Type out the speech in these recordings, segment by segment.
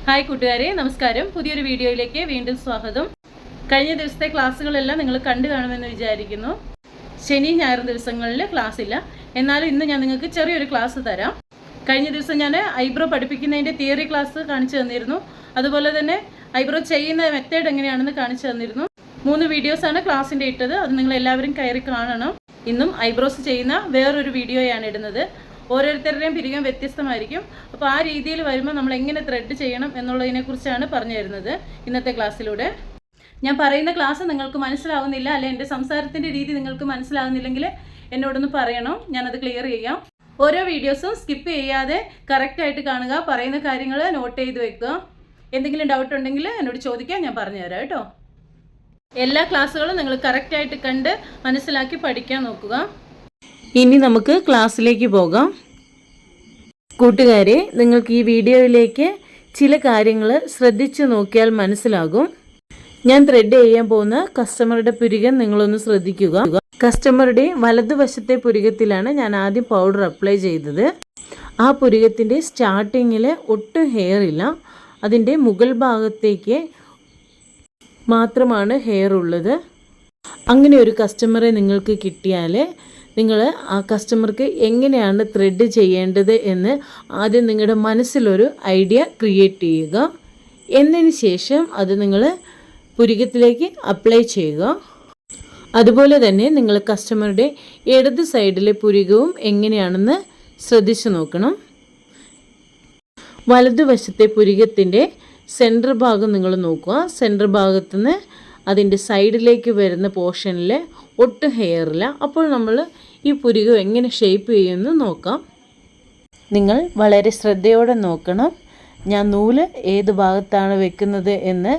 Hi കൂട്ടുകാരെ, നമസ്കാരം. പുതിയൊരു വീഡിയോയിലേക്ക് വീണ്ടും സ്വാഗതം. കഴിഞ്ഞ ദിവസത്തെ ക്ലാസ്സുകളെല്ലാം നിങ്ങൾ കണ്ടു കാണുമെന്ന് വിചാരിക്കുന്നു. ശനി ഞായർ ദിവസങ്ങളിൽ ക്ലാസ് ഇല്ല, എന്നാലും ഇന്ന് ഞാൻ നിങ്ങൾക്ക് ചെറിയൊരു ക്ലാസ് തരാം. കഴിഞ്ഞ ദിവസം ഞാൻ ഐബ്രോ പഠിപ്പിക്കുന്നതിൻ്റെ തിയറി ക്ലാസ് കാണിച്ചു തന്നിരുന്നു. അതുപോലെ തന്നെ ഐബ്രോ ചെയ്യുന്ന മെത്തേഡ് എങ്ങനെയാണെന്ന് കാണിച്ചു തന്നിരുന്നു. 3 വീഡിയോസാണ് ക്ലാസ്സിൻ്റെ ഇട്ടത്. അത് നിങ്ങൾ എല്ലാവരും കയറി കാണണം. ഇന്നും ഐബ്രോസ് ചെയ്യുന്ന വേറൊരു വീഡിയോയാണ് ഇടുന്നത്. ഓരോരുത്തരുടെയും പിരികം വ്യത്യസ്തമായിരിക്കും. അപ്പോൾ ആ രീതിയിൽ വരുമ്പോൾ നമ്മൾ എങ്ങനെ ത്രെഡ് ചെയ്യണം എന്നുള്ളതിനെക്കുറിച്ചാണ് പറഞ്ഞു തരുന്നത് ഇന്നത്തെ ക്ലാസ്സിലൂടെ. ഞാൻ പറയുന്ന ക്ലാസ് നിങ്ങൾക്ക് മനസ്സിലാവുന്നില്ല, അല്ലെ എൻ്റെ സംസാരത്തിൻ്റെ രീതി നിങ്ങൾക്ക് മനസ്സിലാവുന്നില്ലെങ്കിൽ എന്നോടൊന്ന് പറയണം, ഞാനത് ക്ലിയർ ചെയ്യാം. ഓരോ വീഡിയോസും സ്കിപ്പ് ചെയ്യാതെ കറക്റ്റായിട്ട് കാണുക, പറയുന്ന കാര്യങ്ങൾ നോട്ട് ചെയ്ത് വെക്കുക. എന്തെങ്കിലും ഡൗട്ട് ഉണ്ടെങ്കിൽ എന്നോട് ചോദിക്കാൻ ഞാൻ പറഞ്ഞുതരാം കേട്ടോ. എല്ലാ ക്ലാസ്സുകളും നിങ്ങൾ കറക്റ്റായിട്ട് കണ്ട് മനസ്സിലാക്കി പഠിക്കാൻ നോക്കുക. ഇനി നമുക്ക് ക്ലാസ്സിലേക്ക് പോകാം. കൂട്ടുകാരെ, നിങ്ങൾക്ക് ഈ വീഡിയോയിലേക്ക് ചില കാര്യങ്ങൾ ശ്രദ്ധിച്ചു നോക്കിയാൽ മനസ്സിലാകും. ഞാൻ ത്രെഡ് ചെയ്യാൻ പോകുന്ന കസ്റ്റമറുടെ പുരികം നിങ്ങളൊന്ന് ശ്രദ്ധിക്കുക. കസ്റ്റമറുടെ വലതുവശത്തെ പുരികത്തിലാണ് ഞാൻ ആദ്യം പൗഡർ അപ്ലൈ ചെയ്തത്. ആ പുരികത്തിൻ്റെ സ്റ്റാർട്ടിങ്ങിൽ ഒട്ടും ഹെയർ ഇല്ല, അതിൻ്റെ മുകൾ ഭാഗത്തേക്ക് മാത്രമാണ് ഹെയർ ഉള്ളത്. അങ്ങനെ ഒരു കസ്റ്റമറെ നിങ്ങൾക്ക് കിട്ടിയാൽ നിങ്ങൾ ആ കസ്റ്റമർക്ക് എങ്ങനെയാണ് ത്രെഡ് ചെയ്യേണ്ടത് എന്ന് ആദ്യം നിങ്ങളുടെ മനസ്സിലൊരു ഐഡിയ ക്രിയേറ്റ് ചെയ്യുക. എന്നതിന് ശേഷം അത് നിങ്ങൾ പുരികത്തിലേക്ക് അപ്ലൈ ചെയ്യുക. അതുപോലെ തന്നെ നിങ്ങൾ കസ്റ്റമറുടെ ഇടത് സൈഡിലെ പുരികവും എങ്ങനെയാണെന്ന് ശ്രദ്ധിച്ചു നോക്കണം. വലതുവശത്തെ പുരികത്തിൻ്റെ സെൻറ്റർ ഭാഗം നിങ്ങൾ നോക്കുക. സെൻറ്റർ ഭാഗത്തുനിന്ന് അതിൻ്റെ സൈഡിലേക്ക് വരുന്ന പോർഷനിൽ ഒട്ടും ഹെയർ ഇല്ല. അപ്പോൾ നമ്മൾ ഈ പുരികം എങ്ങനെ ഷേപ്പ് ചെയ്യുമെന്ന് നോക്കാം. നിങ്ങൾ വളരെ ശ്രദ്ധയോടെ നോക്കണം. ഞാൻ നൂല് ഏത് ഭാഗത്താണ് വെക്കുന്നത് എന്ന്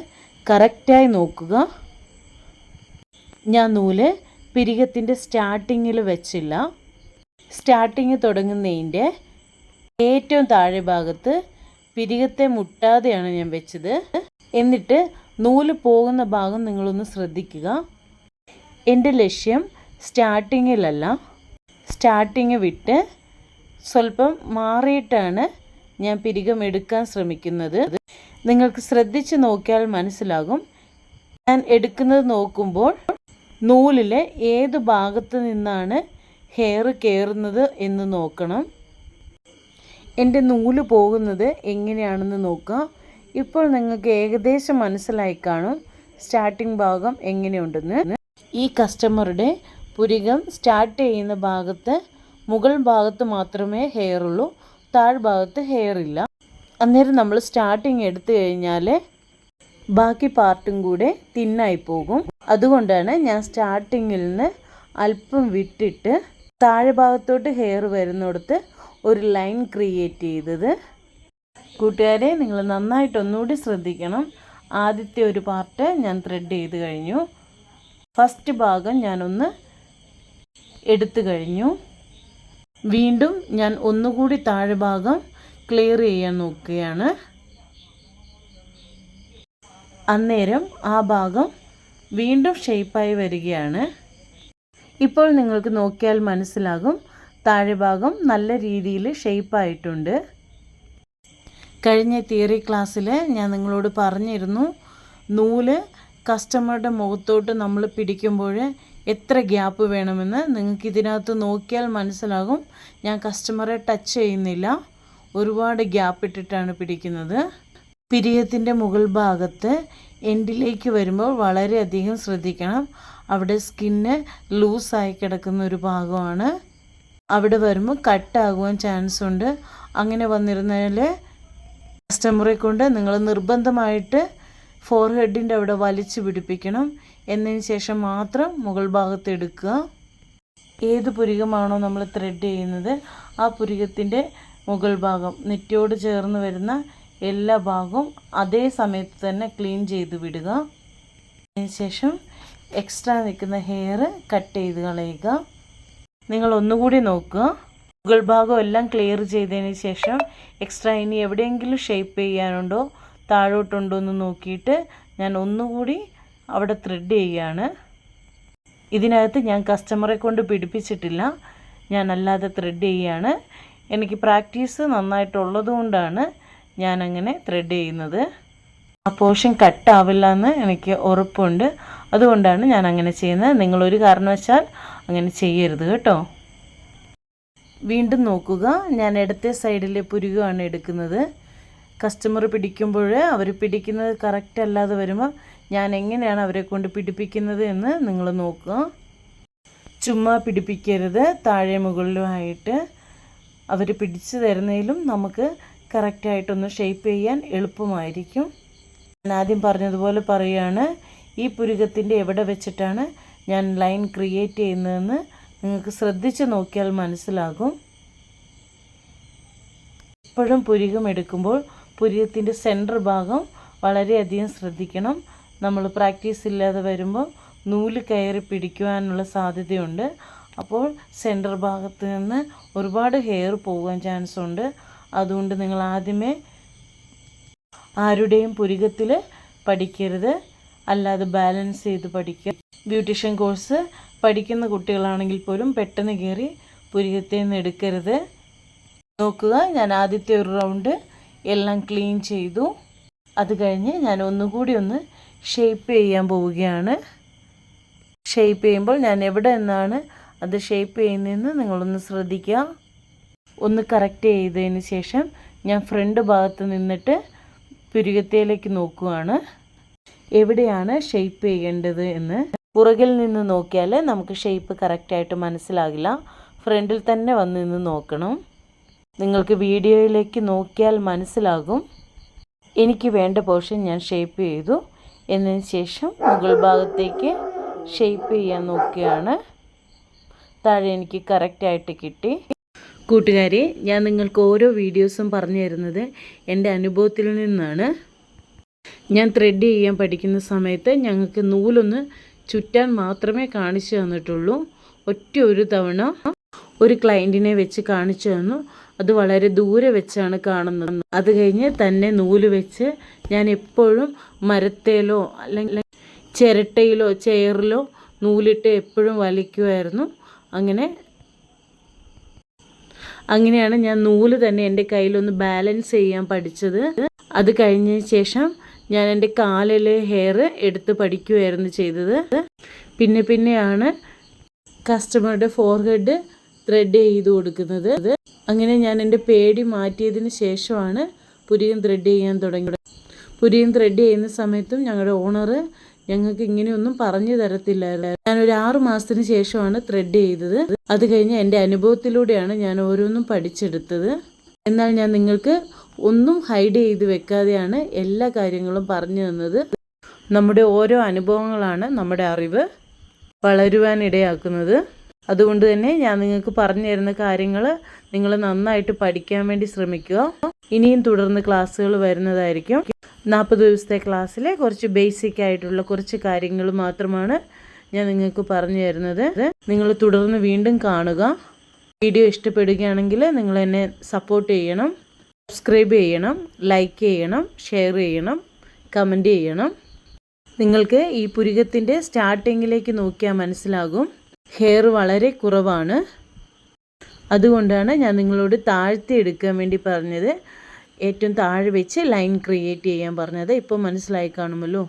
കറക്റ്റായി നോക്കുക. ഞാൻ നൂല് പുരികത്തിൻ്റെ സ്റ്റാർട്ടിങ്ങിൽ വെച്ചില്ല. സ്റ്റാർട്ടിങ് തുടങ്ങുന്നതിൻ്റെ ഏറ്റവും താഴെ ഭാഗത്ത് പുരികത്തെ മുട്ടാതെയാണ് ഞാൻ വെച്ചത്. എന്നിട്ട് നൂല് പോകുന്ന ഭാഗം നിങ്ങളൊന്ന് ശ്രദ്ധിക്കുക. എൻ്റെ ലക്ഷ്യം സ്റ്റാർട്ടിങ്ങിലല്ല, സ്റ്റാർട്ടിങ് വിട്ട് സ്വല്പം മാറിയിട്ടാണ് ഞാൻ പുരികം എടുക്കാൻ ശ്രമിക്കുന്നത്. നിങ്ങൾക്ക് ശ്രദ്ധിച്ച് നോക്കിയാൽ മനസ്സിലാകും. ഞാൻ എടുക്കുന്നത് നോക്കുമ്പോൾ നൂലിലെ ഏത് ഭാഗത്ത് നിന്നാണ് ഹെയർ കയറുന്നത് എന്ന് നോക്കണം. എൻ്റെ നൂല് പോകുന്നത് എങ്ങനെയാണെന്ന് നോക്കുക. ഇപ്പോൾ നിങ്ങൾക്ക് ഏകദേശം മനസ്സിലായി കാണും സ്റ്റാർട്ടിംഗ് ഭാഗം എങ്ങനെയുണ്ടെന്ന്. ഈ കസ്റ്റമറുടെ പുരികം സ്റ്റാർട്ട് ചെയ്യുന്ന ഭാഗത്ത് മുകൾ ഭാഗത്ത് മാത്രമേ ഹെയർ ഉള്ളൂ, താഴ്ഭാഗത്ത് ഹെയർ ഇല്ല. അന്നേരം നമ്മൾ സ്റ്റാർട്ടിങ് എടുത്തു കഴിഞ്ഞാൽ ബാക്കി പാർട്ടും കൂടെ തിന്നായി പോകും. അതുകൊണ്ടാണ് ഞാൻ സ്റ്റാർട്ടിങ്ങിൽ നിന്ന് അല്പം വിട്ടിട്ട് താഴെ ഭാഗത്തോട്ട് ഹെയർ വരുന്നിടത്ത് ഒരു ലൈൻ ക്രിയേറ്റ് ചെയ്തത്. കൂട്ടുകാരെ, നിങ്ങൾ നന്നായിട്ടൊന്നുകൂടി ശ്രദ്ധിക്കണം. ആദ്യത്തെ ഒരു പാർട്ട് ഞാൻ ത്രെഡ് ചെയ്ത് കഴിഞ്ഞു. ഫസ്റ്റ് ഭാഗം ഞാനൊന്ന് എടുത്തു കഴിഞ്ഞു. വീണ്ടും ഞാൻ ഒന്നുകൂടി താഴെ ഭാഗം ക്ലിയർ ചെയ്യാൻ നോക്കുകയാണ്. അന്നേരം ആ ഭാഗം വീണ്ടും ഷേപ്പായി വരികയാണ്. ഇപ്പോൾ നിങ്ങൾക്ക് നോക്കിയാൽ മനസ്സിലാകും താഴെ ഭാഗം നല്ല രീതിയിൽ ഷേപ്പായിട്ടുണ്ട്. കഴിഞ്ഞ തിയറി ക്ലാസ്സിൽ ഞാൻ നിങ്ങളോട് പറഞ്ഞിരുന്നു, നൂല് കസ്റ്റമറുടെ മുഖത്തോട്ട് നമ്മൾ പിടിക്കുമ്പോൾ എത്ര ഗ്യാപ്പ് വേണമെന്ന്. നിങ്ങൾക്ക് ഇതിനകത്ത് നോക്കിയാൽ മനസ്സിലാകും. ഞാൻ കസ്റ്റമറെ ടച്ച് ചെയ്യുന്നില്ല, ഒരുപാട് ഗ്യാപ്പ് ഇട്ടിട്ടാണ് പിടിക്കുന്നത്. പുരികത്തിൻ്റെ മുകൾ ഭാഗത്ത് എൻഡിലേക്ക് വരുമ്പോൾ വളരെയധികം ശ്രദ്ധിക്കണം. അവിടെ സ്കിന്ന് ലൂസായി കിടക്കുന്ന ഒരു ഭാഗമാണ്. അവിടെ വരുമ്പോൾ കട്ടാകുവാൻ ചാൻസ് ഉണ്ട്. അങ്ങനെ വന്നിരുന്നാൽ കസ്റ്റമറെ കൊണ്ട് നിങ്ങൾ നിർബന്ധമായിട്ട് ഫോർഹെഡിൻ്റെ അവിടെ വലിച്ചു പിടിപ്പിക്കണം. എന്നതിന് ശേഷം മാത്രം മുകൾ ഭാഗത്ത് എടുക്കുക. ഏത് പുരികമാണോ നമ്മൾ ത്രെഡ് ചെയ്യുന്നത് ആ പുരികത്തിൻ്റെ മുകൾ ഭാഗം നെറ്റിയോട് ചേർന്ന് വരുന്ന എല്ലാ ഭാഗവും അതേ സമയത്ത് തന്നെ ക്ലീൻ ചെയ്ത് വിടുക. അതിനുശേഷം എക്സ്ട്രാ നിൽക്കുന്ന ഹെയർ കട്ട് ചെയ്ത് കളയുക. നിങ്ങൾ ഒന്നുകൂടി നോക്കുക. മുകൾ ഭാഗം എല്ലാം ക്ലിയർ ചെയ്തതിന് ശേഷം എക്സ്ട്രാ ഇനി എവിടെയെങ്കിലും ഷേപ്പ് ചെയ്യാനുണ്ടോ താഴോട്ടുണ്ടോ എന്ന് നോക്കിയിട്ട് ഞാൻ ഒന്നുകൂടി അവിടെ ത്രെഡ് ചെയ്യുകയാണ്. ഇതിനകത്ത് ഞാൻ കസ്റ്റമറെ കൊണ്ട് പിടിപ്പിച്ചിട്ടില്ല, ഞാൻ അല്ലാതെ ത്രെഡ് ചെയ്യുകയാണ്. എനിക്ക് പ്രാക്ടീസ് നന്നായിട്ടുള്ളത് കൊണ്ടാണ് ഞാനങ്ങനെ ത്രെഡ് ചെയ്യുന്നത്. ആ പോർഷൻ കട്ടാവില്ല എന്ന് എനിക്ക് ഉറപ്പുണ്ട്. അതുകൊണ്ടാണ് ഞാൻ അങ്ങനെ ചെയ്യുന്നത്. നിങ്ങളൊരു കാരണവശാൽ അങ്ങനെ ചെയ്യരുത് കേട്ടോ. വീണ്ടും നോക്കുക, ഞാൻ ഇടത്തെ സൈഡിലെ പുരുകമാണ് എടുക്കുന്നത്. കസ്റ്റമർ പിടിക്കുമ്പോൾ അവർ പിടിക്കുന്നത് കറക്റ്റ് അല്ലാതെ വരുമ്പോൾ ഞാൻ എങ്ങനെയാണ് അവരെ കൊണ്ട് പിടിപ്പിക്കുന്നത് എന്ന് നിങ്ങൾ നോക്കുക. ചുമ്മാ പിടിപ്പിക്കരുത്. താഴെ മുകളിലുമായിട്ട് അവർ പിടിച്ചു തരുന്നതിലും നമുക്ക് കറക്റ്റായിട്ടൊന്ന് ഷേപ്പ് ചെയ്യാൻ എളുപ്പമായിരിക്കും. ഞാൻ ആദ്യം പറഞ്ഞതുപോലെ പറയുകയാണ്, ഈ പുരുകത്തിൻ്റെ എവിടെ വെച്ചിട്ടാണ് ഞാൻ ലൈൻ ക്രിയേറ്റ് ചെയ്യുന്നതെന്ന് നിങ്ങൾക്ക് ശ്രദ്ധിച്ച് നോക്കിയാൽ മനസ്സിലാകും. എപ്പോഴും പുരുകം എടുക്കുമ്പോൾ പുരുകത്തിൻ്റെ സെൻറ്റർ ഭാഗം വളരെയധികം ശ്രദ്ധിക്കണം. നമ്മൾ പ്രാക്ടീസ് ഇല്ലാതെ വരുമ്പോൾ നൂല് കയറി പിടിക്കുവാനുള്ള സാധ്യതയുണ്ട്. അപ്പോൾ സെൻറ്റർ ഭാഗത്ത് നിന്ന് ഒരുപാട് ഹെയർ പോകാൻ ചാൻസ് ഉണ്ട്. അതുകൊണ്ട് നിങ്ങൾ ആദ്യമേ ആരുടെയും പുരുകത്തിൽ പഠിക്കരുത്, അല്ലാതെ ബാലൻസ് ചെയ്ത് പഠിക്കുക. ബ്യൂട്ടീഷ്യൻ കോഴ്സ് പഠിക്കുന്ന കുട്ടികളാണെങ്കിൽ പോലും പെട്ടെന്ന് കയറി പുരുകത്തിൽ നിന്ന് എടുക്കരുത്. നോക്കുക, ഞാൻ ആദ്യത്തെ ഒരു റൗണ്ട് എല്ലാം ക്ലീൻ ചെയ്തു. അത് കഴിഞ്ഞ് ഞാൻ ഒന്നുകൂടി ഒന്ന് ഷേപ്പ് ചെയ്യാൻ പോവുകയാണ്. ഷേപ്പ് ചെയ്യുമ്പോൾ ഞാൻ എവിടെ നിന്നാണ് അത് ഷേപ്പ് ചെയ്യുന്നതെന്ന് നിങ്ങളൊന്ന് ശ്രദ്ധിക്കുക. ഒന്ന് കറക്റ്റ് ചെയ്തതിന് ശേഷം ഞാൻ ഫ്രണ്ട് ഭാഗത്ത് നിന്നിട്ട് പുരുകത്തേലേക്ക് നോക്കുകയാണ് എവിടെയാണ് ഷേപ്പ് ചെയ്യേണ്ടത് എന്ന്. പുറകിൽ നിന്ന് നോക്കിയാൽ നമുക്ക് ഷേപ്പ് കറക്റ്റായിട്ട് മനസ്സിലാകില്ല. ഫ്രണ്ടിൽ തന്നെ വന്ന് നിന്ന് നോക്കണം. നിങ്ങൾക്ക് വീഡിയോയിലേക്ക് നോക്കിയാൽ മനസ്സിലാകും. എനിക്ക് വേണ്ട പോർഷൻ ഞാൻ ഷേപ്പ് ചെയ്തു. എന്നതിന് ശേഷം മുകൾ ഭാഗത്തേക്ക് ഷേപ്പ് ചെയ്യാൻ നോക്കുകയാണ്. താഴെ എനിക്ക് കറക്റ്റായിട്ട് കിട്ടി. കൂട്ടുകാരെ, ഞാൻ നിങ്ങൾക്ക് ഓരോ വീഡിയോസും പറഞ്ഞു തരുന്നത് എൻ്റെ അനുഭവത്തിൽ നിന്നാണ്. ഞാൻ ത്രെഡ് ചെയ്യാൻ പഠിക്കുന്ന സമയത്ത് ഞങ്ങൾക്ക് നൂലൊന്ന് ചുറ്റാൻ മാത്രമേ കാണിച്ചു തന്നിട്ടുള്ളൂ. ഒറ്റ ഒരു തവണ ഒരു ക്ലയൻറ്റിനെ വെച്ച് കാണിച്ചു തന്നു. അത് വളരെ ദൂരെ വെച്ചാണ് കാണുന്നത്. അത് കഴിഞ്ഞ് തന്നെ നൂല് വെച്ച് ഞാൻ എപ്പോഴും മരത്തേലോ അല്ലെങ്കിൽ ചിരട്ടയിലോ ചെയറിലോ നൂലിട്ട് എപ്പോഴും വലിക്കുമായിരുന്നു. അങ്ങനെയാണ് ഞാൻ നൂല് തന്നെ എൻ്റെ കയ്യിലൊന്ന് ബാലൻസ് ചെയ്യാൻ പഠിച്ചത്. അത് കഴിഞ്ഞതിന് ശേഷം ഞാൻ എൻ്റെ കാലിലെ ഹെയർ എടുത്ത് പഠിക്കുകയായിരുന്നു ചെയ്തത്. പിന്നെയാണ് കസ്റ്റമറുടെ ഫോർഹെഡ് ത്രെഡ് ചെയ്ത് കൊടുക്കുന്നത്. അങ്ങനെ ഞാൻ എൻ്റെ പേടി മാറ്റിയതിന് ശേഷമാണ് പുരികം ത്രെഡ് ചെയ്യാൻ തുടങ്ങിയത്. പുരികം ത്രെഡ് ചെയ്യുന്ന സമയത്തും ഞങ്ങളുടെ ഓണർ ഞങ്ങൾക്ക് ഇങ്ങനെയൊന്നും പറഞ്ഞു തരത്തില്ലായിരുന്നു. ഞാനൊരു 6 മാസത്തിന് ശേഷമാണ് ത്രെഡ് ചെയ്തത്. അത് കഴിഞ്ഞ് എൻ്റെ അനുഭവത്തിലൂടെയാണ് ഞാൻ ഓരോന്നും പഠിച്ചെടുത്തത്. എന്നാൽ ഞാൻ നിങ്ങൾക്ക് ഒന്നും ഹൈഡ് ചെയ്ത് വെക്കാതെയാണ് എല്ലാ കാര്യങ്ങളും പറഞ്ഞു തന്നത്. നമ്മുടെ ഓരോ അനുഭവങ്ങളാണ് നമ്മുടെ അറിവ് വളരുവാനിടയാക്കുന്നത്. അതുകൊണ്ട് തന്നെ ഞാൻ നിങ്ങൾക്ക് പറഞ്ഞു തരുന്ന കാര്യങ്ങൾ നിങ്ങൾ നന്നായിട്ട് പഠിക്കാൻ വേണ്ടി ശ്രമിക്കുക. ഇനിയും തുടർന്ന് ക്ലാസ്സുകൾ വരുന്നതായിരിക്കും. 40 ദിവസത്തെ ക്ലാസ്സിലെ കുറച്ച് ബേസിക് ആയിട്ടുള്ള കുറച്ച് കാര്യങ്ങൾ മാത്രമാണ് ഞാൻ നിങ്ങൾക്ക് പറഞ്ഞു തരുന്നത്. നിങ്ങൾ തുടർന്ന് വീണ്ടും കാണുക. വീഡിയോ ഇഷ്ടപ്പെടുകയാണെങ്കിൽ നിങ്ങൾ എന്നെ സപ്പോർട്ട് ചെയ്യണം, സബ്സ്ക്രൈബ് ചെയ്യണം, ലൈക്ക് ചെയ്യണം, ഷെയർ ചെയ്യണം, കമൻറ്റ് ചെയ്യണം. നിങ്ങൾക്ക് ഈ പുരികത്തിൻ്റെ സ്റ്റാർട്ടിങ്ങിലേക്ക് നോക്കിയാൽ മനസ്സിലാകും ഹെയർ വളരെ കുറവാണ്. അതുകൊണ്ടാണ് ഞാൻ നിങ്ങളോട് താഴ്ത്തി എടുക്കാൻ വേണ്ടി പറഞ്ഞത്. ഏറ്റവും താഴെ വെച്ച് ലൈൻ ക്രിയേറ്റ് ചെയ്യാൻ പറഞ്ഞത്. ഇപ്പോൾ മനസ്സിലായി കാണുമല്ലോ.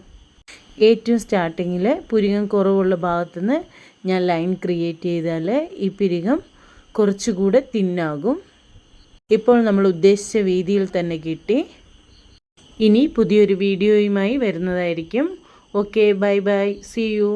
ഏറ്റവും സ്റ്റാർട്ടിങ്ങിൽ പുരികം കുറവുള്ള ഭാഗത്തുനിന്ന് ഞാൻ ലൈൻ ക്രിയേറ്റ് ചെയ്താൽ ഈ പുരികം കുറച്ചുകൂടെ തിന്നാകും. ഇപ്പോൾ നമ്മൾ ഉദ്ദേശിച്ച വീതിയിൽ തന്നെ കിട്ടി. ഇനി പുതിയൊരു വീഡിയോയുമായി വരുന്നതായിരിക്കും. Okay, bye bye, see U.